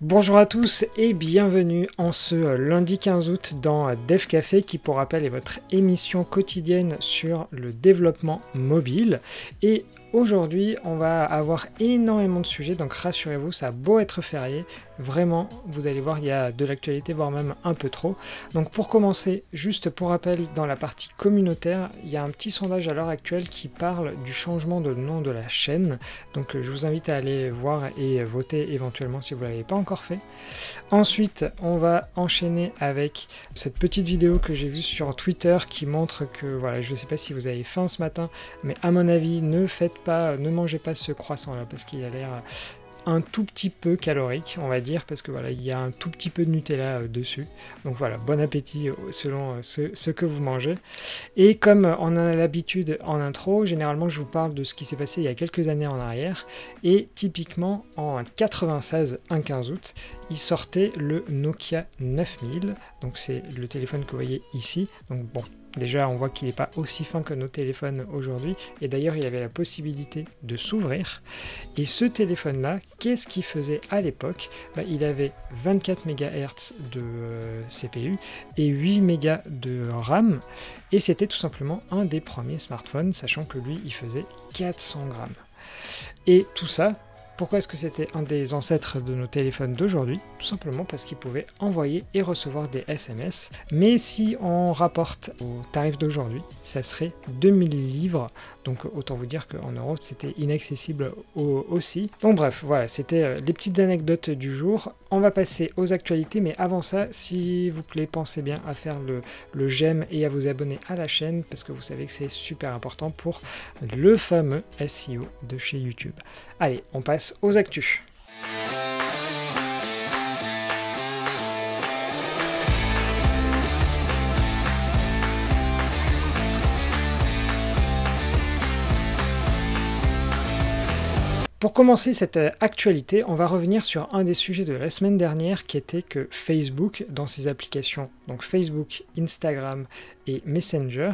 Bonjour à tous et bienvenue en ce lundi 15 août dans Dev Café qui pour rappel est votre émission quotidienne sur le développement mobile. Et aujourd'hui on va avoir énormément de sujets, donc rassurez-vous, ça a beau être férié, vraiment vous allez voir il y a de l'actualité, voire même un peu trop. Donc pour commencer, juste pour rappel, dans la partie communautaire, il y a un petit sondage à l'heure actuelle qui parle du changement de nom de la chaîne. Donc je vous invite à aller voir et voter éventuellement si vous ne l'avez pas encore fait. Ensuite, on va enchaîner avec cette petite vidéo que j'ai vue sur Twitter qui montre que, voilà, je ne sais pas si vous avez faim ce matin, mais à mon avis, ne mangez pas ce croissant là parce qu'il a l'air un tout petit peu calorique, on va dire, parce que voilà, il y a un tout petit peu de Nutella dessus. Donc voilà, bon appétit selon ce que vous mangez. Et comme on a l'habitude en intro, généralement je vous parle de ce qui s'est passé il y a quelques années en arrière. Et typiquement en 96, un 15 août, il sortait le Nokia 9000. Donc c'est le téléphone que vous voyez ici. Donc bon, déjà, on voit qu'il n'est pas aussi fin que nos téléphones aujourd'hui. Et d'ailleurs, il avait la possibilité de s'ouvrir. Et ce téléphone-là, qu'est-ce qu'il faisait à l'époque? Il avait 24 MHz de CPU et 8 MB de RAM. Et c'était tout simplement un des premiers smartphones, sachant que lui, il faisait 400 grammes. Et tout ça, pourquoi est-ce que c'était un des ancêtres de nos téléphones d'aujourd'hui? Tout simplement parce qu'il pouvait envoyer et recevoir des SMS. Mais si on rapporte au tarif d'aujourd'hui, ça serait 2000 livres. Donc autant vous dire qu'en euros, c'était inaccessible aussi. Donc bref, voilà, c'était les petites anecdotes du jour. On va passer aux actualités, mais avant ça, s'il vous plaît, pensez bien à faire le j'aime et à vous abonner à la chaîne, parce que vous savez que c'est super important pour le fameux SEO de chez YouTube. Allez, on passe aux actus. Pour commencer cette actualité, on va revenir sur un des sujets de la semaine dernière qui était que Facebook, dans ses applications, donc Facebook, Instagram et Messenger,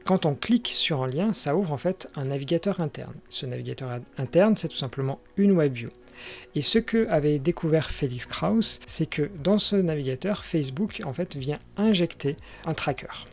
quand on clique sur un lien, ça ouvre en fait un navigateur interne. Ce navigateur interne, c'est tout simplement une WebView. Et ce que avait découvert Felix Krause, c'est que dans ce navigateur, Facebook en fait vient injecter un tracker.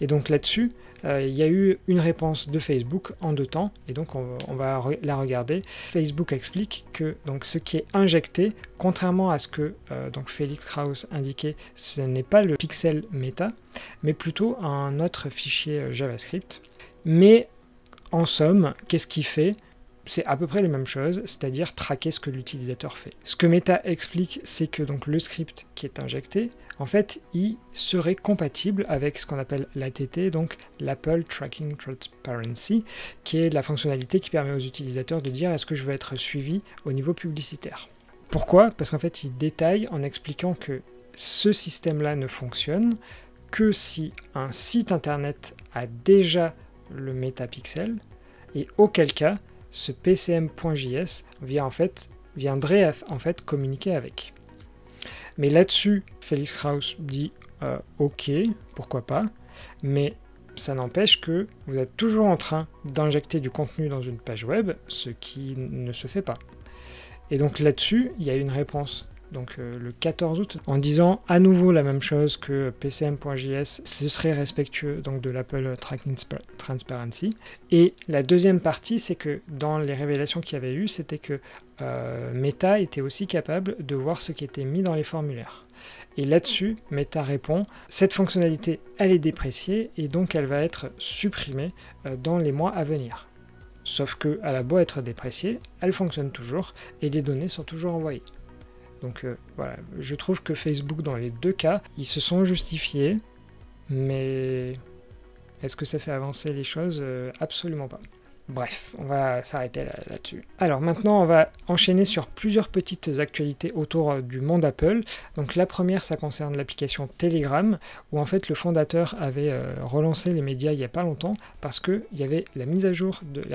Et donc là-dessus, il y a eu une réponse de Facebook en 2 temps, et donc on va la regarder. Facebook explique que donc, ce qui est injecté, contrairement à ce que donc Felix Krause indiquait, ce n'est pas le pixel Meta, mais plutôt un autre fichier JavaScript. Mais en somme, qu'est-ce qu'il fait ? C'est à peu près les mêmes choses, c'est-à-dire traquer ce que l'utilisateur fait. Ce que Meta explique, c'est que donc, le script qui est injecté, en fait, il serait compatible avec ce qu'on appelle l'ATT, donc l'Apple Tracking Transparency, qui est la fonctionnalité qui permet aux utilisateurs de dire est-ce que je veux être suivi au niveau publicitaire. Pourquoi? Parce qu'en fait, il détaille en expliquant que ce système-là ne fonctionne que si un site internet a déjà le métapixel, et auquel cas, ce pcm.js viendrait en fait communiquer avec. Mais là-dessus, Felix Krause dit ok, pourquoi pas, mais ça n'empêche que vous êtes toujours en train d'injecter du contenu dans une page web, ce qui ne se fait pas. Et donc là-dessus, il y a une réponse donc le 14 août, en disant à nouveau la même chose que pcm.js, ce serait respectueux donc, de l'Apple Tracking Transparency. Et la deuxième partie, c'est que dans les révélations qu'il y avait eu, c'était que Meta était aussi capable de voir ce qui était mis dans les formulaires. Et là-dessus, Meta répond, cette fonctionnalité, elle est dépréciée et donc elle va être supprimée dans les mois à venir. Sauf qu'elle a beau être dépréciée, elle fonctionne toujours et les données sont toujours envoyées. Donc voilà, je trouve que Facebook, dans les 2 cas, ils se sont justifiés, mais est-ce que ça fait avancer les choses? Absolument pas. Bref, on va s'arrêter là-dessus. Alors maintenant, on va enchaîner sur plusieurs petites actualités autour du monde Apple. Donc la première, ça concerne l'application Telegram, où en fait le fondateur avait relancé les médias il n'y a pas longtemps, parce qu'il y avait la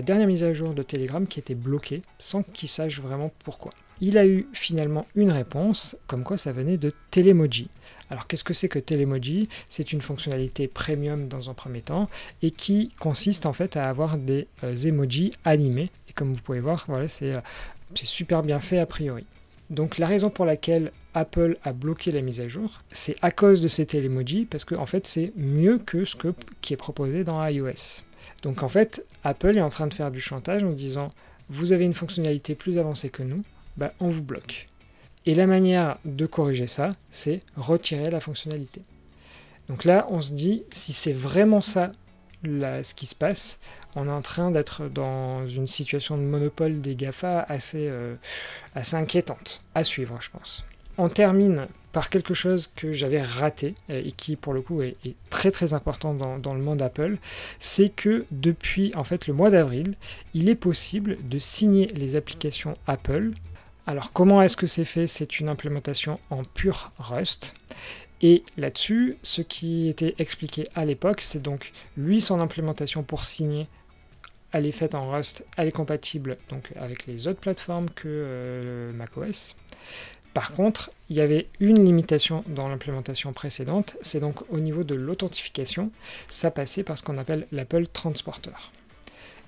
dernière mise à jour de Telegram qui était bloquée, sans qu'il sache vraiment pourquoi. Il a eu finalement une réponse, comme quoi ça venait de Telemoji. Alors qu'est-ce que c'est que Telemoji? C'est une fonctionnalité premium dans un premier temps, et qui consiste en fait à avoir des emojis animés. Et comme vous pouvez voir, voilà, c'est super bien fait a priori. Donc la raison pour laquelle Apple a bloqué la mise à jour, c'est à cause de ces télémojis, parce que en fait c'est mieux que ce qui est proposé dans iOS. Donc en fait, Apple est en train de faire du chantage en disant « Vous avez une fonctionnalité plus avancée que nous, bah, on vous bloque ». Et la manière de corriger ça, c'est retirer la fonctionnalité. Donc là, on se dit, si c'est vraiment ça ce qui se passe, on est en train d'être dans une situation de monopole des GAFA assez inquiétante à suivre, je pense. On termine par quelque chose que j'avais raté et qui, pour le coup, est très très important dans le monde Apple, c'est que depuis en fait le mois d'avril, il est possible de signer les applications Apple. Alors comment est-ce que c'est fait? C'est une implémentation en pur Rust. Et là-dessus, ce qui était expliqué à l'époque, c'est donc lui, son implémentation pour signer, elle est faite en Rust, elle est compatible donc avec les autres plateformes que macOS. Par contre, il y avait une limitation dans l'implémentation précédente, c'est donc au niveau de l'authentification, ça passait par ce qu'on appelle l'Apple Transporter.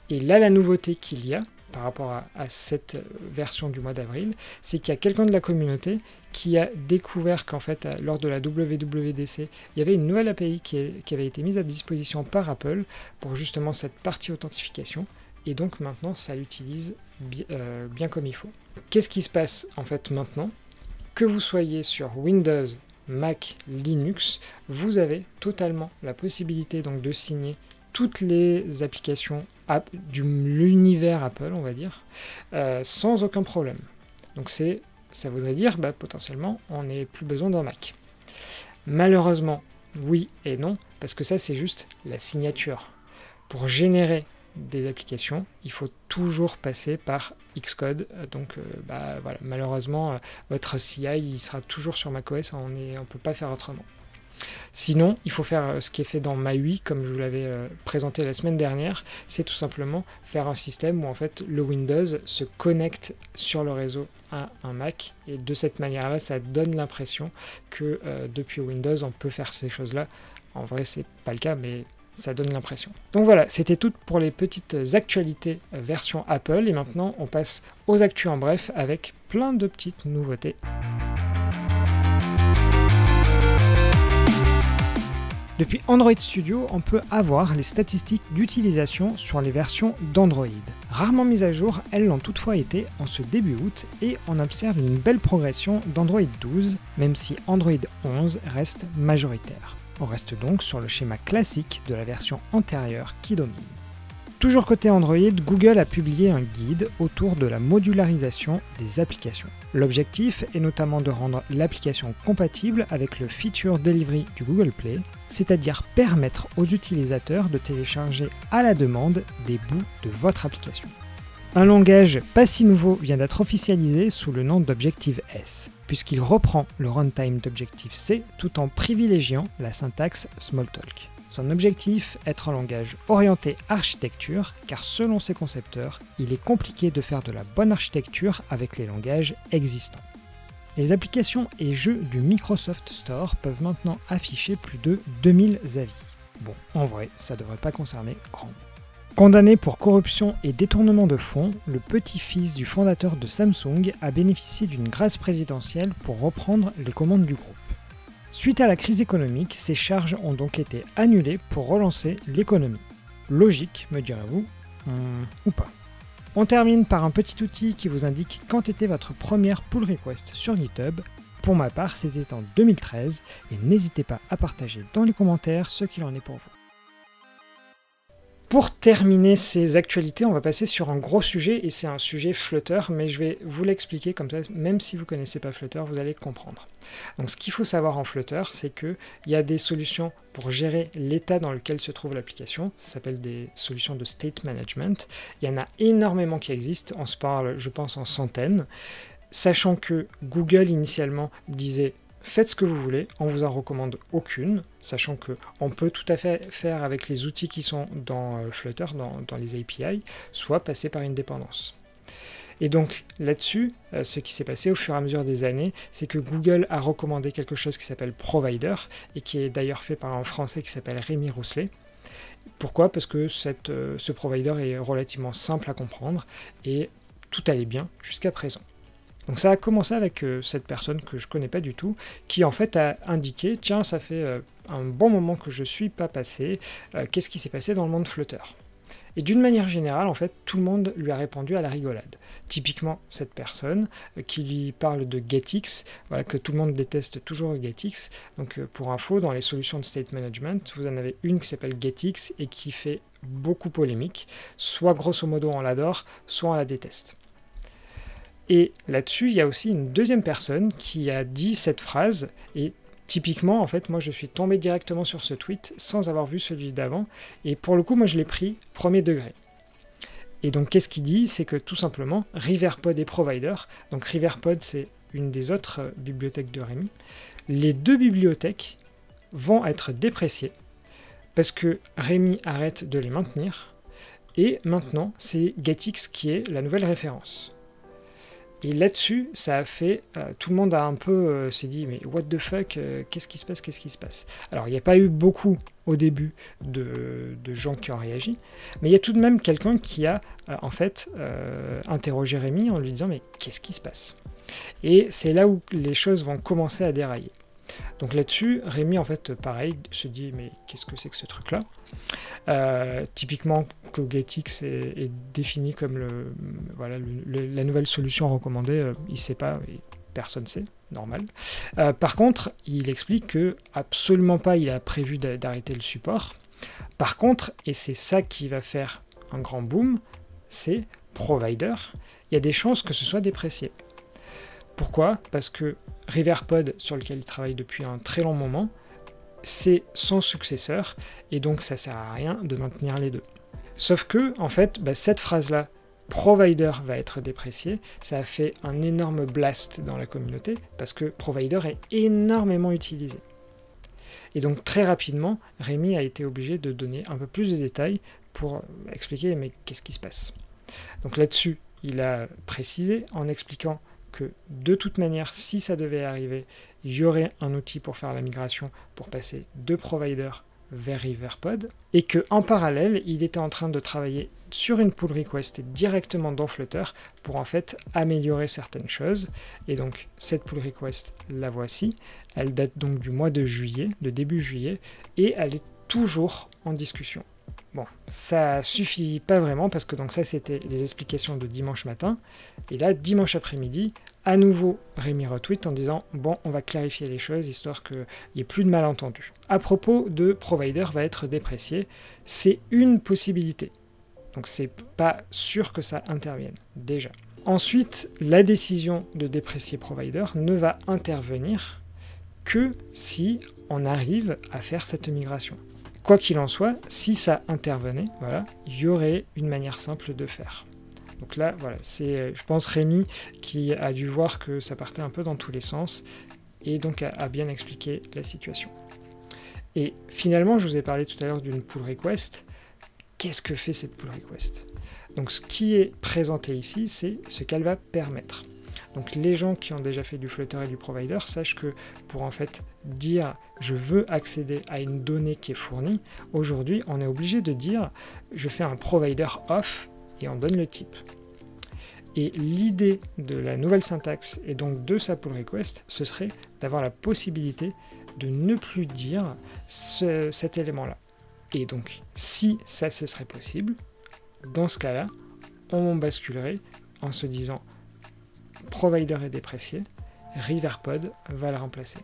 Et là, la nouveauté qu'il y a par rapport à cette version du mois d'avril, c'est qu'il y a quelqu'un de la communauté qui a découvert qu'en fait, lors de la WWDC, il y avait une nouvelle API qui avait été mise à disposition par Apple pour justement cette partie authentification, et donc maintenant, ça l'utilise bien comme il faut. Qu'est-ce qui se passe en fait maintenant? Que vous soyez sur Windows, Mac, Linux, vous avez totalement la possibilité donc de signer toutes les applications de l'univers Apple, on va dire, sans aucun problème. Donc ça voudrait dire, potentiellement, on n'ait plus besoin d'un Mac. Malheureusement, oui et non, parce que ça, c'est juste la signature. Pour générer des applications, il faut toujours passer par Xcode. Donc, voilà, malheureusement, votre CI, il sera toujours sur macOS, on ne peut pas faire autrement. Sinon, il faut faire ce qui est fait dans MyUI, comme je vous l'avais présenté la semaine dernière, c'est tout simplement faire un système où en fait le Windows se connecte sur le réseau à un Mac, et de cette manière-là, ça donne l'impression que depuis Windows, on peut faire ces choses-là. En vrai, c'est pas le cas, mais ça donne l'impression. Donc voilà, c'était tout pour les petites actualités version Apple, et maintenant on passe aux actus en bref avec plein de petites nouveautés. Depuis Android Studio, on peut avoir les statistiques d'utilisation sur les versions d'Android. Rarement mises à jour, elles l'ont toutefois été en ce début août, et on observe une belle progression d'Android 12, même si Android 11 reste majoritaire. On reste donc sur le schéma classique de la version antérieure qui domine. Toujours côté Android, Google a publié un guide autour de la modularisation des applications. L'objectif est notamment de rendre l'application compatible avec le Feature Delivery du Google Play, c'est-à-dire permettre aux utilisateurs de télécharger à la demande des bouts de votre application. Un langage pas si nouveau vient d'être officialisé sous le nom d'Objective-S, puisqu'il reprend le runtime d'Objective-C tout en privilégiant la syntaxe Smalltalk. Son objectif, être un langage orienté architecture, car selon ses concepteurs, il est compliqué de faire de la bonne architecture avec les langages existants. Les applications et jeux du Microsoft Store peuvent maintenant afficher plus de 2000 avis. Bon, en vrai, ça ne devrait pas concerner grand monde. Condamné pour corruption et détournement de fonds, le petit-fils du fondateur de Samsung a bénéficié d'une grâce présidentielle pour reprendre les commandes du groupe. Suite à la crise économique, ces charges ont donc été annulées pour relancer l'économie. Logique, me direz-vous, ou pas. On termine par un petit outil qui vous indique quand était votre première pull request sur GitHub. Pour ma part, c'était en 2013, et n'hésitez pas à partager dans les commentaires ce qu'il en est pour vous. Pour terminer ces actualités, on va passer sur un gros sujet, et c'est un sujet Flutter, mais je vais vous l'expliquer comme ça, même si vous ne connaissez pas Flutter, vous allez comprendre. Donc ce qu'il faut savoir en Flutter, c'est qu'il y a des solutions pour gérer l'état dans lequel se trouve l'application, ça s'appelle des solutions de state management. Il y en a énormément qui existent, on se parle, je pense, en centaines, sachant que Google initialement disait faites ce que vous voulez, on ne vous en recommande aucune, sachant qu'on peut tout à fait faire avec les outils qui sont dans Flutter, dans les API, soit passer par une dépendance. Et donc là-dessus, ce qui s'est passé au fur et à mesure des années, c'est que Google a recommandé quelque chose qui s'appelle Provider, et qui est d'ailleurs fait par un Français qui s'appelle Rémi Rousselet. Pourquoi? Parce que ce provider est relativement simple à comprendre, et tout allait bien jusqu'à présent. Donc ça a commencé avec cette personne que je connais pas du tout, qui en fait a indiqué, tiens, ça fait un bon moment que je suis pas passé, qu'est-ce qui s'est passé dans le monde Flutter? Et d'une manière générale, en fait, tout le monde lui a répondu à la rigolade. Typiquement, cette personne qui lui parle de GetX, voilà, que tout le monde déteste toujours GetX. Donc pour info, dans les solutions de state management, vous en avez une qui s'appelle GetX et qui fait beaucoup polémique. Soit grosso modo on l'adore, soit on la déteste. Et là-dessus, il y a aussi une deuxième personne qui a dit cette phrase, et typiquement, en fait, moi je suis tombé directement sur ce tweet sans avoir vu celui d'avant, et pour le coup, moi je l'ai pris premier degré. Et donc, qu'est-ce qu'il dit? C'est que tout simplement, Riverpod est provider. Donc, Riverpod, c'est une des autres bibliothèques de Rémi. Les deux bibliothèques vont être dépréciées parce que Rémi arrête de les maintenir, et maintenant, c'est GetX qui est la nouvelle référence. Et là-dessus, ça a fait... tout le monde a un peu s'est dit, mais what the fuck, qu'est-ce qui se passe? Alors, il n'y a pas eu beaucoup, au début, de gens qui ont réagi, mais il y a tout de même quelqu'un qui a, en fait, interrogé Rémi en lui disant, mais qu'est-ce qui se passe? Et c'est là où les choses vont commencer à dérailler. Donc là-dessus, Rémi, en fait, pareil, se dit, mais qu'est-ce que c'est que ce truc-là? Typiquement, que GetX est défini comme la nouvelle solution recommandée, il ne sait pas, et personne ne sait, normal. Par contre, il explique que absolument pas il a prévu d'arrêter le support. Par contre, et c'est ça qui va faire un grand boom, c'est provider, il y a des chances que ce soit déprécié. Pourquoi? Parce que Riverpod, sur lequel il travaille depuis un très long moment, c'est son successeur, et donc ça sert à rien de maintenir les deux. Sauf que, en fait, cette phrase-là, provider va être déprécié, ça a fait un énorme blast dans la communauté, parce que provider est énormément utilisé. Et donc très rapidement, Rémi a été obligé de donner un peu plus de détails pour expliquer, mais qu'est-ce qui se passe? Donc là-dessus, il a précisé en expliquant que de toute manière, si ça devait arriver, il y aurait un outil pour faire la migration pour passer de provider vers Riverpod, et qu'en parallèle, il était en train de travailler sur une pull request directement dans Flutter pour en fait améliorer certaines choses. Et donc cette pull request, la voici, elle date donc du mois de juillet, de début juillet, et elle est toujours en discussion. Bon, ça suffit pas vraiment parce que donc ça c'était les explications de dimanche matin, et là dimanche après-midi, à nouveau Rémi retweet en disant bon, on va clarifier les choses histoire qu'il n'y ait plus de malentendus. À propos de provider va être déprécié, c'est une possibilité, donc c'est pas sûr que ça intervienne déjà. Ensuite, la décision de déprécier provider ne va intervenir que si on arrive à faire cette migration. Quoi qu'il en soit, si ça intervenait, voilà, il y aurait une manière simple de faire. Donc là, voilà, c'est, je pense, Rémi qui a dû voir que ça partait un peu dans tous les sens et donc a bien expliqué la situation. Et finalement, je vous ai parlé tout à l'heure d'une pull request. Qu'est-ce que fait cette pull request? Donc ce qui est présenté ici, c'est ce qu'elle va permettre. Donc les gens qui ont déjà fait du Flutter et du provider sachent que pour en fait dire je veux accéder à une donnée qui est fournie, aujourd'hui on est obligé de dire je fais un provider off et on donne le type. Et l'idée de la nouvelle syntaxe et donc de sa pull request, ce serait d'avoir la possibilité de ne plus dire cet élément-là. Et donc si ça ce serait possible, dans ce cas-là, on basculerait en se disant provider est déprécié, Riverpod va le remplacer.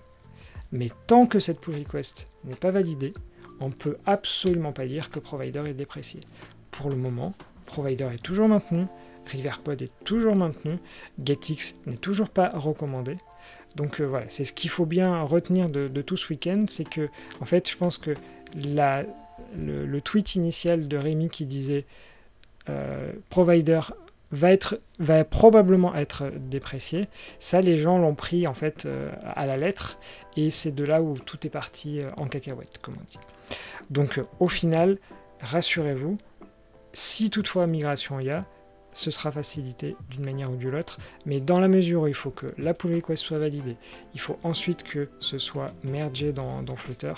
Mais tant que cette pull request n'est pas validée, on ne peut absolument pas dire que provider est déprécié. Pour le moment, provider est toujours maintenu, Riverpod est toujours maintenu, GetX n'est toujours pas recommandé. Donc voilà, c'est ce qu'il faut bien retenir de tout ce week-end, c'est que, en fait, je pense que le tweet initial de Rémi qui disait provider va probablement être déprécié. Ça, les gens l'ont pris en fait à la lettre, et c'est de là où tout est parti en cacahuète, comme on dit. Donc au final, rassurez-vous, si toutefois migration il y a, ce sera facilité d'une manière ou d'une autre, mais dans la mesure où il faut que la pull request soit validée, il faut ensuite que ce soit mergé dans Flutter,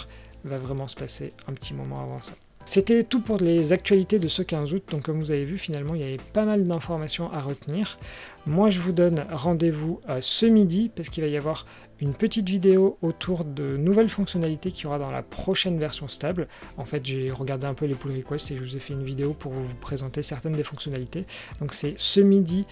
va vraiment se passer un petit moment avant ça. C'était tout pour les actualités de ce 15 août, donc comme vous avez vu, finalement il y avait pas mal d'informations à retenir. Moi je vous donne rendez-vous ce midi parce qu'il va y avoir une petite vidéo autour de nouvelles fonctionnalités qu'il y aura dans la prochaine version stable. En fait, j'ai regardé un peu les pull requests et je vous ai fait une vidéo pour vous présenter certaines des fonctionnalités. Donc c'est ce midi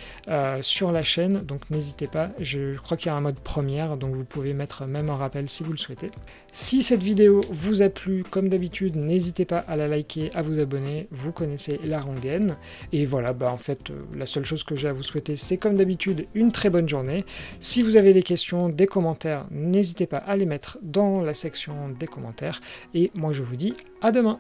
sur la chaîne, donc n'hésitez pas. Je crois qu'il y a un mode première, donc vous pouvez mettre même un rappel si vous le souhaitez. Si cette vidéo vous a plu, comme d'habitude, n'hésitez pas à la liker, à vous abonner, vous connaissez la rengaine. Et voilà, en fait, la seule chose que j'ai à vous souhaiter, c'est comme d'habitude une très bonne journée. Si vous avez des questions, des commentaires, n'hésitez pas à les mettre dans la section des commentaires. Et moi je vous dis à demain.